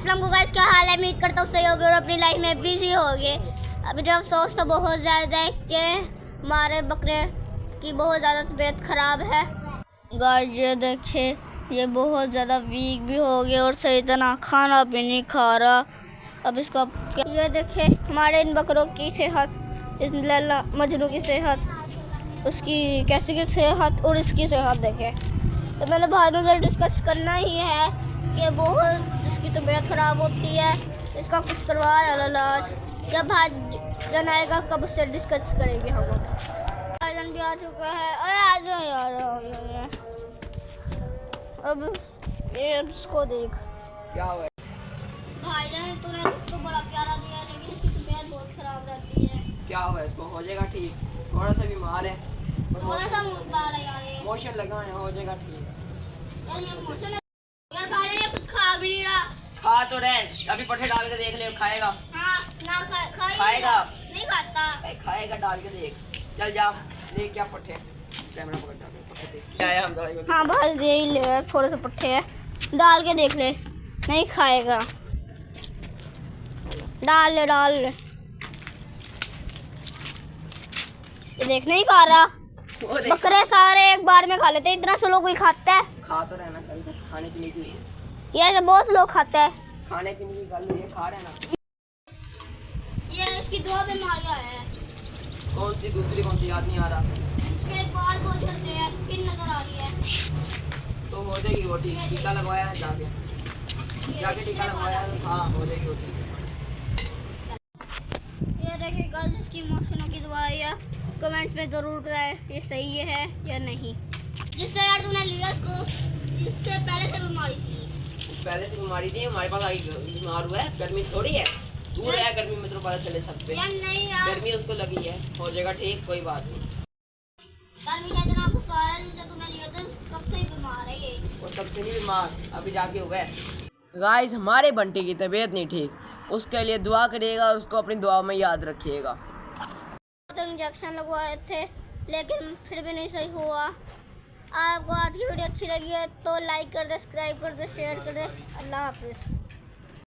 अस्सलाम वालेकुम गाइस, क्या हाल है। उम्मीद करता हूँ सही होगे और अपनी लाइफ में बिजी होगे। अभी जो अफसोस तो बहुत ज़्यादा है कि हमारे बकरे की बहुत ज़्यादा तबीयत ख़राब है। गाइस ये देखिए, ये बहुत ज़्यादा वीक भी हो गया और सही तरह खाना भी नहीं खा रहा। अब इसका ये देखिए हमारे इन बकरों की सेहत, इस लैला मजनू की सेहत, उसकी कैसी की सेहत और इसकी सेहत देखें। तो मैंने भाइयों से डिस्कस करना ही है कि बहुत जिसकी तबीयत ख़राब होती है इसका कुछ करवाया इलाज। जब भाईजान आएगा कब उससे डिस्कस करेंगे हम। भाईजान भी आ चुका है। अरे आ जाओ यार। अब ये इसको देख क्या हुआ भाईजान, तूने तो बड़ा प्यारा दिया है लेकिन इसकी तबीयत बहुत ख़राब रहती है। क्या हुआ इसको? हो जाएगा ठीक, थोड़ा सा बीमार है, थोड़ा सा बार है यार, ये मोशन लगा है, हो जाएगा ठीक। यार ये मोशन यार भाईजान ये कुछ खा भी नहीं रहा। खा तो रहे, अभी पट्टे डाल के देख ले, खाएगा। हाँ ना खाएगा नहीं खाता। भाई, खाएगा, डाल के देख। चल जा ले क्या पट्टे, कैमरा पकड़ जा, पट्टे देख क्या है हम दवाई। हाँ बस यही ले, थोड़े से पट्टे हैं, डाल के देख ले। नहीं खाएगा, डाल ले। ये देख नहीं खा रहा। बकरे सारे एक बार में खा लेते हैं, इतना सा लोग कोई खाता है। खा तो रहना, कल खाने पीने की ये ऐसे बहुत से लोग खाते हैं। खाने पीने की गल ये खा रहना। ये इसकी दो बीमारियां हैं। कौन सी दूसरी, कौन सी याद नहीं आ रहा। इसके बाल बहुत झड़ते हैं, स्किन नजर आ रही है। तो हो जाएगी वो ठीक, टीका लगवाया है जाके टीका लगवाया है, हाँ हो जाएगी वो ठीक। ये देखिए गर्ल्स, इसकी मोशनों की दवाई है। कमेंट्स में ज़रूर बताएं ये सही है या नहीं। जिससे यार तूने लिया इसको, जिससे पहले से बीमारी थी। पहले से बीमारी थी, हमारे पास आई बीमार हुआ है। गर्मी थोड़ी है, दूर है गर्मी में, तो पता चले छत पे। यार नहीं यार, गर्मी उसको लगी है, हो जाएगा ठीक, कोई बात नहीं। गर्मी का इतना गुस्सा आ रहा है, जिससे तूने लिया था कब से ही बीमार है ये। वो तब से नहीं बीमार, अभी जाके हुआ है। गाइस हमारे बंटी की तबीयत नहीं ठीक, उसके लिए दुआ करिएगा, उसको अपनी दुआ में याद रखिएगा। तो इंजेक्शन लगवाए थे लेकिन फिर भी नहीं सही हुआ। आपको आज की वीडियो अच्छी लगी है तो लाइक कर दे, सब्सक्राइब कर दे, शेयर कर दे। अल्लाह हाफिज़।